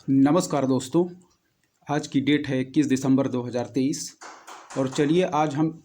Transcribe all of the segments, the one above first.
नमस्कार दोस्तों, आज की डेट है 21 दिसंबर 2023 और चलिए आज हम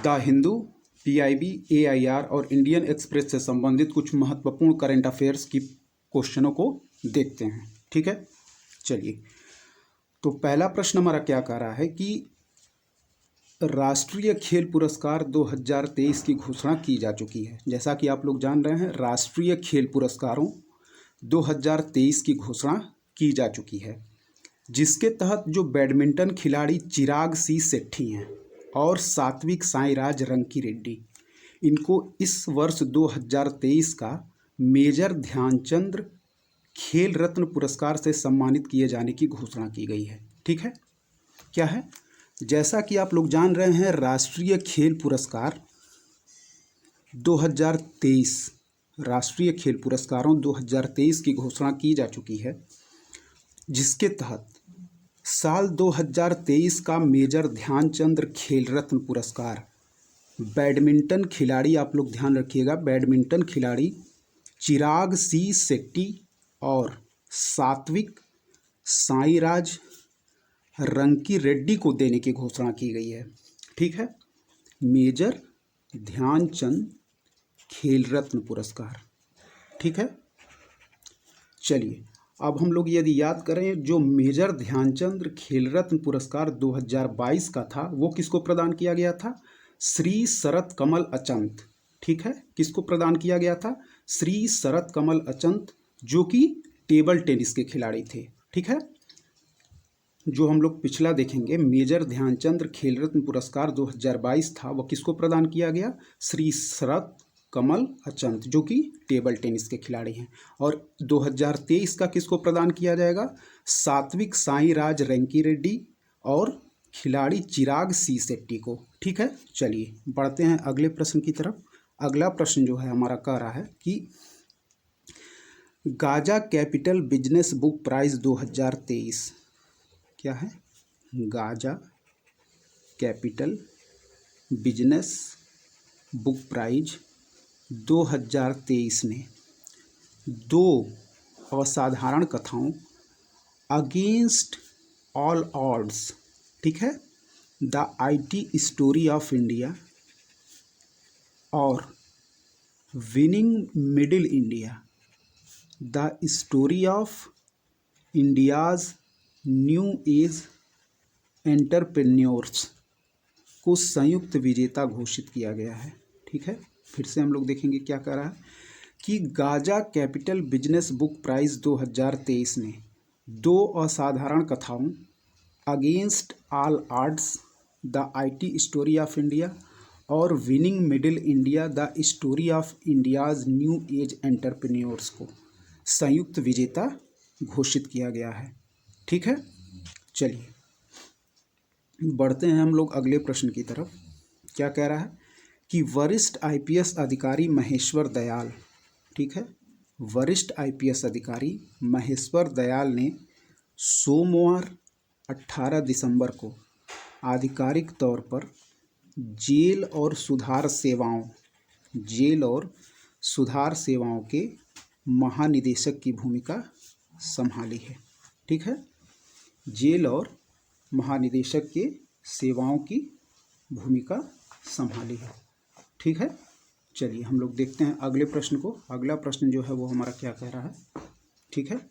द हिंदू, पीआईबी, एआईआर और इंडियन एक्सप्रेस से संबंधित कुछ महत्वपूर्ण करंट अफेयर्स की क्वेश्चनों को देखते हैं। ठीक है, चलिए। तो पहला प्रश्न हमारा क्या कह रहा है कि राष्ट्रीय खेल पुरस्कार 2023 की घोषणा की जा चुकी है। जैसा कि आप लोग जान रहे हैं, राष्ट्रीय खेल पुरस्कारों 2023 की घोषणा की जा चुकी है, जिसके तहत जो बैडमिंटन खिलाड़ी चिराग सी शेट्टी हैं और सात्विक साईराज रंकीरेड्डी, इनको इस वर्ष 2023 का मेजर ध्यानचंद खेल रत्न पुरस्कार से सम्मानित किए जाने की घोषणा की गई है। ठीक है, क्या है? जैसा कि आप लोग जान रहे हैं, राष्ट्रीय खेल पुरस्कार 2023 राष्ट्रीय खेल पुरस्कारों 2023 की घोषणा की जा चुकी है, जिसके तहत साल 2023 का मेजर ध्यानचंद खेल रत्न पुरस्कार बैडमिंटन खिलाड़ी, आप लोग ध्यान रखिएगा, बैडमिंटन खिलाड़ी चिराग सी शेट्टी और सात्विक साईराज रंकीरेड्डी को देने की घोषणा की गई है। ठीक है, मेजर ध्यानचंद खेल रत्न पुरस्कार। ठीक है, चलिए अब हम लोग यदि याद करें, जो मेजर ध्यानचंद खेल रत्न पुरस्कार 2022 का था, वो किसको प्रदान किया गया था? श्री शरत कमल अचंत। ठीक है, किसको प्रदान किया गया था? श्री शरत कमल अचंत, जो कि टेबल टेनिस के खिलाड़ी थे। ठीक है, जो हम लोग पिछला देखेंगे, मेजर ध्यानचंद खेल रत्न पुरस्कार 2022 था, वो किसको प्रदान किया गया? श्री शरत कमल अचंत, जो कि टेबल टेनिस के खिलाड़ी हैं। और 2023 का किसको प्रदान किया जाएगा? सात्विक साईराज रंकीरेड्डी और खिलाड़ी चिराग सी शेट्टी को। ठीक है, चलिए बढ़ते हैं अगले प्रश्न की तरफ। अगला प्रश्न जो है हमारा कह रहा है कि Gaja capital business book prize 2023 क्या है? Gaja capital business book prize 2023 ने 2 असाधारण कथाओं अगेंस्ट ऑल ऑड्स, ठीक है, the IT story of India और winning middle India, the story of India's new age entrepreneurs को संयुक्त विजेता घोषित किया गया है। ठीक है, फिर से हम लोग देखेंगे क्या कह रहा है कि Gaja capital business book prize 2023 ने 2 असाधारण कथाओं against all odds, the IT story of India और winning middle India, the story of India's new age entrepreneurs को संयुक्त विजेता घोषित किया गया है। ठीक है, चलिए बढ़ते हैं हम लोग अगले प्रश्न की तरफ। क्या कह रहा है कि वरिष्ठ आईपीएस अधिकारी महेश्वर दयाल, ठीक है, वरिष्ठ आईपीएस अधिकारी महेश्वर दयाल ने सोमवार 18 दिसंबर को आधिकारिक तौर पर जेल और सुधार सेवाओं के महानिदेशक की भूमिका संभाली है। ठीक है, जेल और महानिदेशक के सेवाओं की भूमिका संभाली है। ठीक है, चलिए हम लोग देखते हैं अगले प्रश्न को। अगला प्रश्न जो है वो हमारा क्या कह रहा है? ठीक है,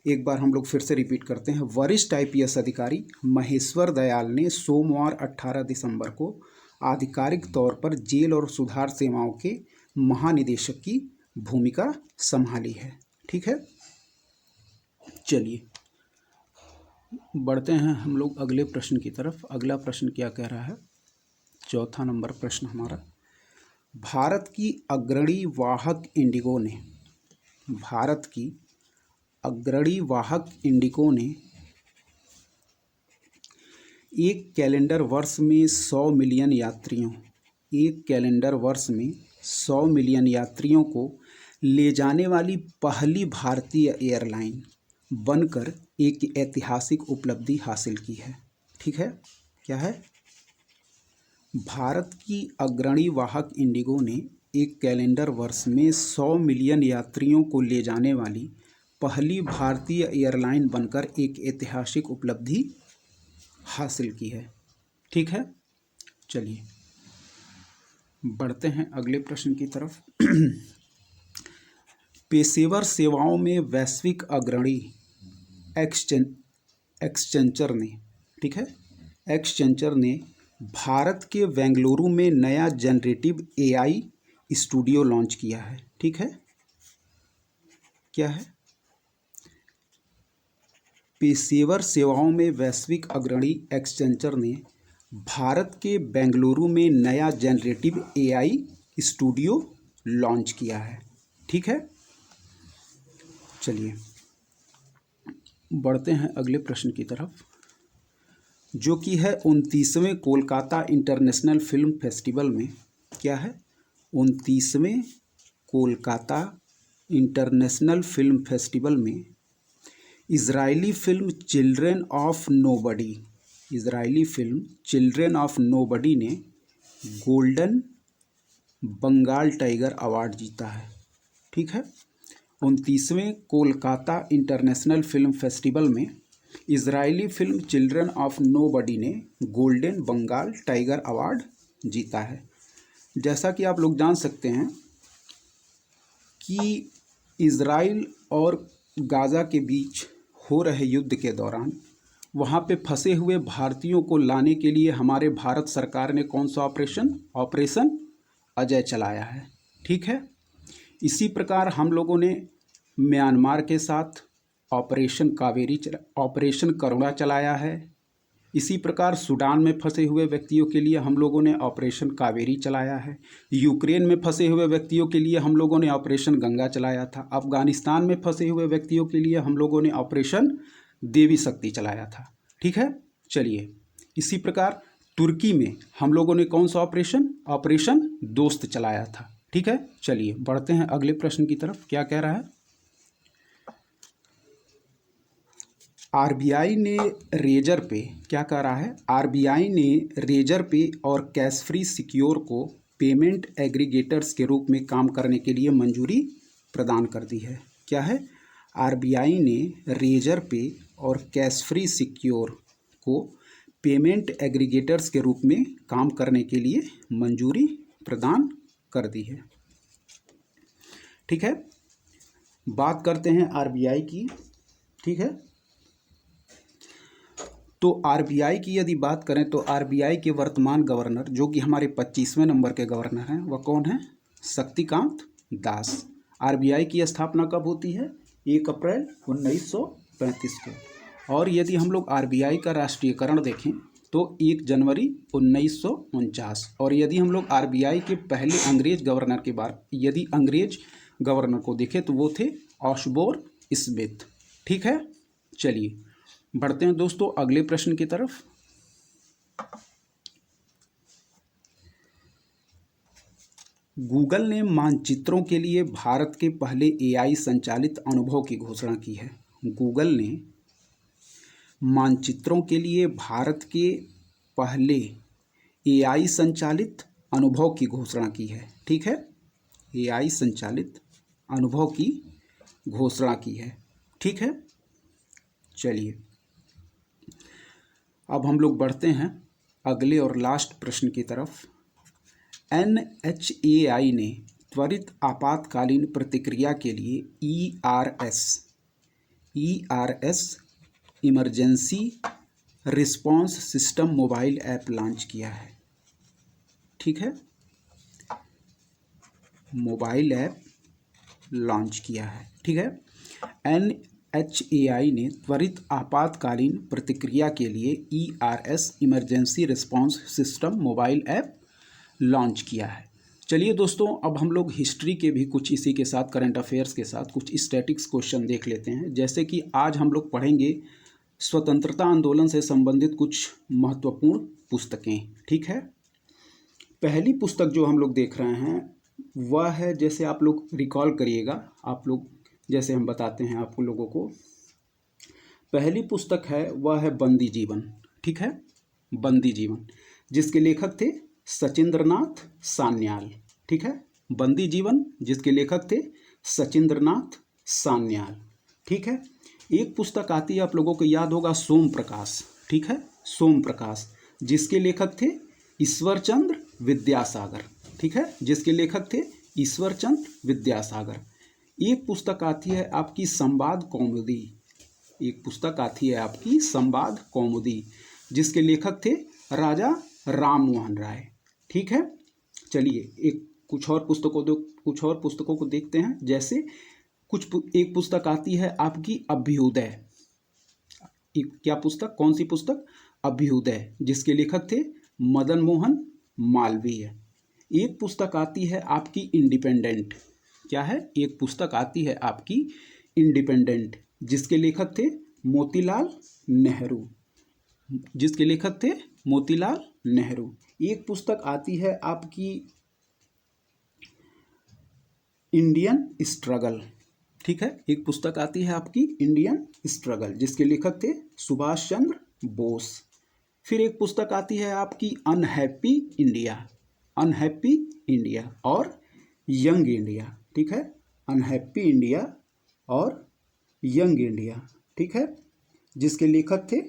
एक बार हम लोग फिर से रिपीट करते हैं। वरिष्ठ आईपीएस अधिकारी महेश्वर दयाल ने सोमवार 18 दिसंबर को आधिकारिक तौर पर जेल और सुधार सेवाओं के महानिदेशक की भूमिका संभाली है। ठीक है, चलिए बढ़ते हैं हम लोग अगले प्रश्न की तरफ। अगला प्रश्न क्या कह रहा है? चौथा नंबर प्रश्न हमारा, भारत की अग्रणी वाहक इंडिगो ने एक कैलेंडर वर्ष में 100 मिलियन यात्रियों को ले जाने वाली पहली भारतीय एयरलाइन बनकर एक ऐतिहासिक उपलब्धि हासिल की है। ठीक है, क्या है? भारत की अग्रणी वाहक इंडिगो ने एक कैलेंडर वर्ष में 100 मिलियन यात्रियों को ले जाने वाली पहली भारतीय एयरलाइन बनकर एक ऐतिहासिक उपलब्धि हासिल की है। ठीक है, चलिए बढ़ते हैं अगले प्रश्न की तरफ। पेशेवर सेवाओं में वैश्विक अग्रणी एक्सचेंजर ने, ठीक है, एक्सचेंजर ने भारत के बेंगलुरु में नया जनरेटिव एआई स्टूडियो लॉन्च किया है। ठीक है, क्या है? पेशेवर सेवाओं में वैश्विक अग्रणी एक्सचेंजर ने भारत के बेंगलुरु में नया जनरेटिव एआई स्टूडियो लॉन्च किया है। ठीक है, चलिए बढ़ते हैं अगले प्रश्न की तरफ, जो कि है 29वें कोलकाता इंटरनेशनल फिल्म फेस्टिवल में। क्या है? 29वें कोलकाता इंटरनेशनल फिल्म फेस्टिवल में Israeli film children of nobody, Israeli film children of nobody ने गोल्डन बंगाल टाइगर अवार्ड जीता है। ठीक है, 29वें कोलकाता इंटरनेशनल फिल्म फेस्टिवल में Israeli film children of nobody ने गोल्डन बंगाल टाइगर अवार्ड जीता है। जैसा कि आप लोग जान सकते हैं कि इजराइल और गाज़ा के बीच हो रहे युद्ध के दौरान वहाँ पे फंसे हुए भारतीयों को लाने के लिए हमारे भारत सरकार ने कौन सा ऑपरेशन अजय चलाया है। ठीक है, इसी प्रकार हम लोगों ने म्यांमार के साथ ऑपरेशन करुणा चलाया है। इसी प्रकार सूडान में फंसे हुए व्यक्तियों के लिए हम लोगों ने ऑपरेशन कावेरी चलाया है। यूक्रेन में फंसे हुए व्यक्तियों के लिए हम लोगों ने ऑपरेशन गंगा चलाया था। अफगानिस्तान में फंसे हुए व्यक्तियों के लिए हम लोगों ने ऑपरेशन देवी शक्ति चलाया था। ठीक है, चलिए इसी प्रकार तुर्की में हम लोगों ने कौन सा ऑपरेशन दोस्त चलाया था। ठीक है, चलिए बढ़ते हैं अगले प्रश्न की तरफ। क्या कह रहा है? आरबीआई ने रेजर पे, क्या कह रहा है? आरबीआई ने रेजर पे और कैश फ्री सिक्योर को पेमेंट एग्रीगेटर्स के रूप में काम करने के लिए मंजूरी प्रदान कर दी है। क्या है? आरबीआई ने रेजर पे और कैश फ्री सिक्योर को पेमेंट एग्रीगेटर्स के रूप में काम करने के लिए मंजूरी प्रदान कर दी है। ठीक है, बात करते हैं आरबीआई की। ठीक है, तो आरबीआई की यदि बात करें तो आरबीआई के वर्तमान गवर्नर, जो कि हमारे 25वें नंबर के गवर्नर हैं, वह कौन है? शक्तिकांत दास। आरबीआई की स्थापना कब होती है? 1 अप्रैल 1935 को। और यदि हम लोग आरबीआई का राष्ट्रीयकरण देखें तो 1 जनवरी 1949। और यदि हम लोग आरबीआई के पहले अंग्रेज गवर्नर को देखें तो वो थे ऑशबोर्न स्मिथ। ठीक है, चलिए बढ़ते हैं दोस्तों अगले प्रश्न की तरफ। गूगल ने मानचित्रों के लिए भारत के पहले एआई संचालित अनुभव की घोषणा की है। गूगल ने मानचित्रों के लिए भारत के पहले एआई संचालित अनुभव की घोषणा की है। ठीक है, एआई संचालित अनुभव की घोषणा की है। ठीक है, चलिए अब हम लोग बढ़ते हैं अगले और लास्ट प्रश्न की तरफ। NHAI ने त्वरित आपातकालीन प्रतिक्रिया के लिए ERS emergency response system mobile app launch किया है। ठीक है, मोबाइल ऐप लॉन्च किया है। ठीक है, NHAI ने त्वरित आपातकालीन प्रतिक्रिया के लिए ERS emergency response system mobile app launch किया है। चलिए दोस्तों, अब हम लोग हिस्ट्री के भी कुछ इसी के साथ करंट अफेयर्स के साथ कुछ स्टैटिक्स क्वेश्चन देख लेते हैं। जैसे कि आज हम लोग पढ़ेंगे स्वतंत्रता आंदोलन से संबंधित कुछ महत्वपूर्ण पुस्तकें। ठीक है, पहली पुस्तक जो हम लोग देख रहे हैं वह है, जैसे आप लोग रिकॉल करिएगा, आप लोग जैसे हम बताते हैं आप लोगों को, पहली पुस्तक है वह है बंदी जीवन। ठीक है, बंदी जीवन, जिसके लेखक थे सचिंद्रनाथ सान्याल। ठीक है, बंदी जीवन जिसके लेखक थे सचिंद्रनाथ सान्याल। ठीक ठीक है। एक पुस्तक आती है, आप लोगों को याद होगा, सोम प्रकाश, ठीक है, सोम प्रकाश, जिसके लेखक थे ईश्वरचंद्र विद्यासागर, ठीक है, जिसके लेखक थे ईश्वरचंद्र विद्यासागर। एक पुस्तक आती है आपकी संवाद कौमुदी, एक पुस्तक आती है आपकी संवाद कौमुदी, जिसके लेखक थे राजा राम मोहन राय, ठीक है। चलिए कुछ और पुस्तकों को देखते हैं। जैसे एक पुस्तक आती है आपकी अभ्युदय, क्या पुस्तक, कौन सी पुस्तक, अभ्युदय, जिसके लेखक थे मदन मोहन मालवीय। एक पुस्तक आती है आपकी इंडिपेंडेंट, क्या है, एक पुस्तक आती है आपकी इंडिपेंडेंट, जिसके लेखक थे मोतीलाल नेहरू, जिसके लेखक थे मोतीलाल नेहरू। एक पुस्तक आती है आपकी इंडियन स्ट्रगल, ठीक है, एक पुस्तक आती है आपकी इंडियन स्ट्रगल, जिसके लेखक थे सुभाष चंद्र बोस। फिर एक पुस्तक आती है आपकी अनहैप्पी इंडिया, अनहैप्पी इंडिया और यंग इंडिया, ठीक है, अनहैप्पी इंडिया और यंग इंडिया, ठीक है, जिसके लेखक थे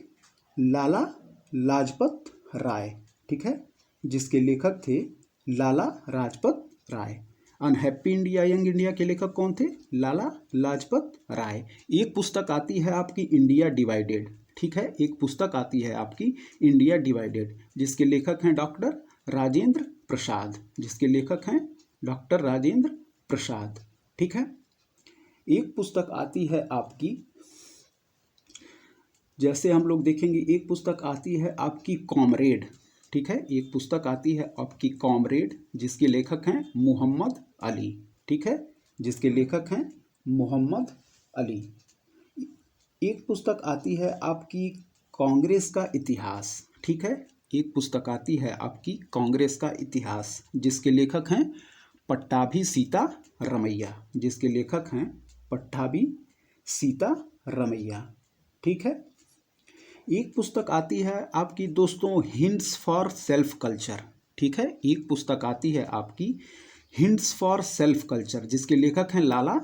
लाला लाजपत राय, ठीक है, जिसके लेखक थे Lala Lajpat Rai. Unhappy India, young India के लेखक कौन थे, लाला लाजपत राय। एक पुस्तक आती है आपकी इंडिया डिवाइडेड, ठीक है, एक पुस्तक आती है आपकी इंडिया डिवाइडेड, जिसके लेखक हैं डॉक्टर राजेंद्र प्रसाद, जिसके लेखक हैं डॉक्टर राजेंद्र प्रसाद, ठीक है। एक पुस्तक आती है आपकी, जैसे हम लोग देखेंगे, एक पुस्तक आती है आपकी कॉमरेड, ठीक है, एक पुस्तक आती है आपकी कॉमरेड, जिसके लेखक हैं मोहम्मद अली, ठीक है, जिसके लेखक हैं मोहम्मद अली। एक पुस्तक आती है आपकी कांग्रेस का इतिहास, ठीक है, एक पुस्तक आती है आपकी कांग्रेस का इतिहास, जिसके लेखक हैं पट्टाभी सीता रमैया, जिसके लेखक हैं पट्टाभी सीता रमैया, ठीक है। एक पुस्तक आती है आपकी दोस्तों हिंट्स फॉर सेल्फ कल्चर, ठीक है, एक पुस्तक आती है आपकी हिंट्स फॉर सेल्फ कल्चर, जिसके लेखक हैं लाला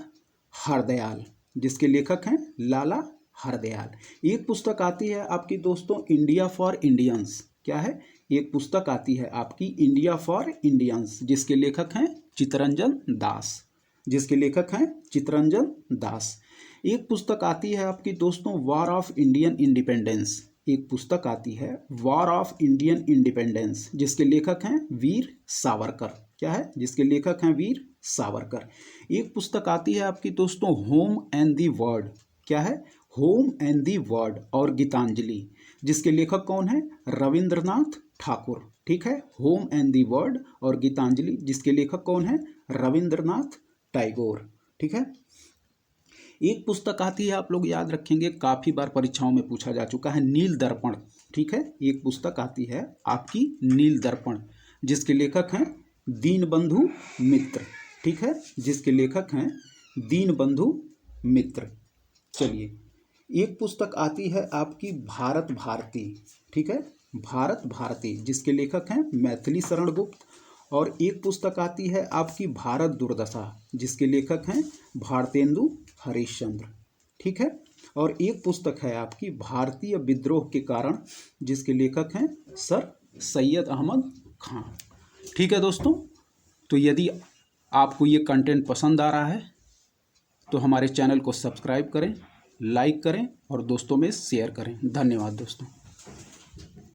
हरदयाल, जिसके लेखक हैं लाला हरदयाल। एक पुस्तक आती है आपकी दोस्तों इंडिया फॉर इंडियंस, क्या है, एक पुस्तक आती है आपकी इंडिया फॉर इंडियंस, जिसके लेखक हैं चित्तरंजन दास, जिसके लेखक हैं चित्तरंजन दास। एक पुस्तक आती है आपकी दोस्तों वॉर ऑफ इंडियन इंडिपेंडेंस, एक पुस्तक आती है वॉर ऑफ इंडियन इंडिपेंडेंस, जिसके लेखक हैं वीर सावरकर, क्या है, जिसके लेखक हैं वीर सावरकर। एक पुस्तक आती है आपकी दोस्तों होम एंड दी वर्ड, क्या है, होम एंड दी वर्ड और गीतांजलि, जिसके लेखक कौन है, रविंद्रनाथ ठाकुर, ठीक है, होम एंड दी वर्ड और गीतांजलि, जिसके लेखक कौन है, रविंद्रनाथ टैगोर, ठीक है। एक पुस्तक आती है, आप लोग याद रखेंगे, काफ़ी बार परीक्षाओं में पूछा जा चुका है, नील दर्पण, ठीक है, एक पुस्तक आती है आपकी नील दर्पण, जिसके लेखक हैं दीनबंधु मित्र, ठीक है, जिसके लेखक हैं दीनबंधु मित्र। चलिए, एक पुस्तक आती है आपकी भारत भारती, ठीक है, भारत भारती, जिसके लेखक हैं मैथिली शरण गुप्त। और एक पुस्तक आती है आपकी भारत दुर्दशा, जिसके लेखक हैं भारतेंदु हरिश्चंद्र, ठीक है। और एक पुस्तक है आपकी भारतीय विद्रोह के कारण, जिसके लेखक हैं सर सैयद अहमद खां, ठीक है दोस्तों। तो यदि आपको ये कंटेंट पसंद आ रहा है तो हमारे चैनल को सब्सक्राइब करें, लाइक करें और दोस्तों में शेयर करें। धन्यवाद दोस्तों।